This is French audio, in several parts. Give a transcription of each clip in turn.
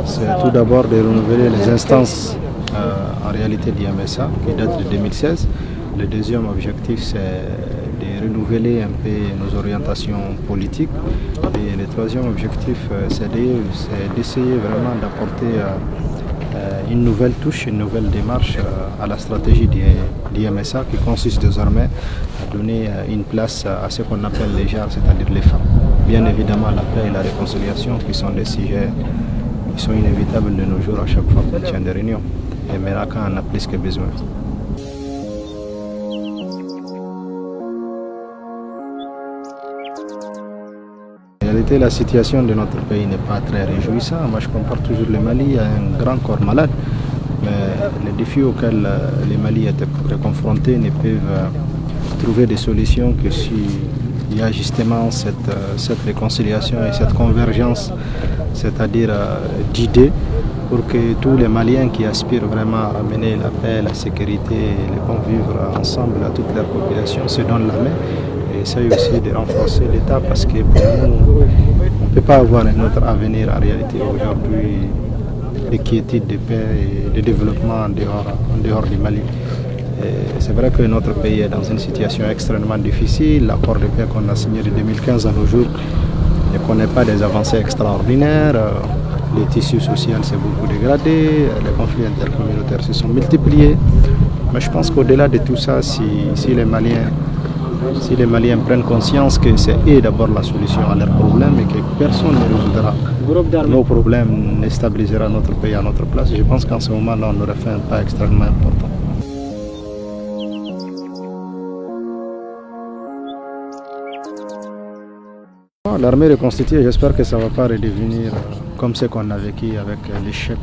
c'est tout d'abord de renouveler les instances en réalité d'IMSA qui datent de 2016. Le deuxième objectif, c'est de renouveler un peu nos orientations politiques. Et le troisième objectif, c'est d'essayer vraiment d'apporter une nouvelle touche, une nouvelle démarche à la stratégie d'IMSA qui consiste désormais à donner une place à ce qu'on appelle les genres, c'est-à-dire les femmes. Bien évidemment, la paix et la réconciliation qui sont des sujets qui sont inévitables de nos jours à chaque fois qu'on tient des réunions. Et maintenant, quand on a plus que besoin. En réalité, la situation de notre pays n'est pas très réjouissante. Moi, je compare toujours le Mali à un grand corps malade. Mais les défis auxquels le Mali était confronté ne peuvent trouver des solutions que s'il y a justement cette réconciliation et cette convergence, c'est-à-dire d'idées, pour que tous les Maliens qui aspirent vraiment à ramener la paix, la sécurité et le bon vivre ensemble à toute leur population se donnent la main et essayent aussi de renforcer l'État parce que pour nous, on ne peut pas avoir un autre avenir en réalité aujourd'hui de quiétude, de paix et de développement en dehors du Mali. C'est vrai que notre pays est dans une situation extrêmement difficile. L'accord de paix qu'on a signé de 2015 à nos jours ne connaît pas des avancées extraordinaires. Les tissus sociaux s'est beaucoup dégradé, les conflits intercommunautaires se sont multipliés. Mais je pense qu'au-delà de tout ça, si les Maliens prennent conscience que c'est eux d'abord la solution à leurs problèmes et que personne ne résoudra nos problèmes, ne stabilisera notre pays à notre place, je pense qu'en ce moment-là, on aurait fait un pas extrêmement important. L'armée reconstituée, j'espère que ça ne va pas redevenir comme ce qu'on a vécu avec l'échec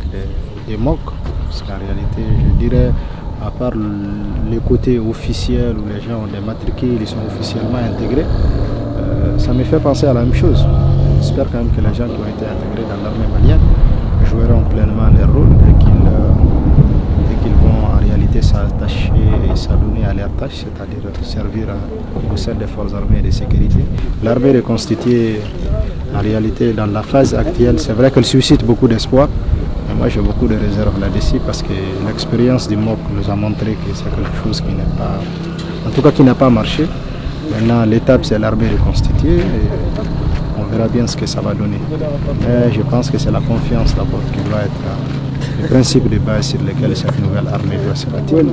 des MOC. Parce qu'en réalité, je dirais, à part le côté officiel où les gens ont des matricules, ils sont officiellement intégrés, ça me fait penser à la même chose. J'espère quand même que les gens qui ont été intégrés dans l'armée malienne joueront pleinement leur rôle et qu'ils vont en réalité s'attacher et s'adonner à leurs tâches, c'est-à-dire servir au sein des forces armées et de sécurité. L'armée reconstituée, en réalité, dans la phase actuelle, c'est vrai qu'elle suscite beaucoup d'espoir. Mais moi, j'ai beaucoup de réserves là-dessus parce que l'expérience du MOC nous a montré que c'est quelque chose qui n'est pas, en tout cas qui n'a pas marché. Maintenant, l'étape, c'est l'armée reconstituée et on verra bien ce que ça va donner. Mais je pense que c'est la confiance d'abord qui doit être le principe de base sur lequel cette nouvelle armée doit se bâtir.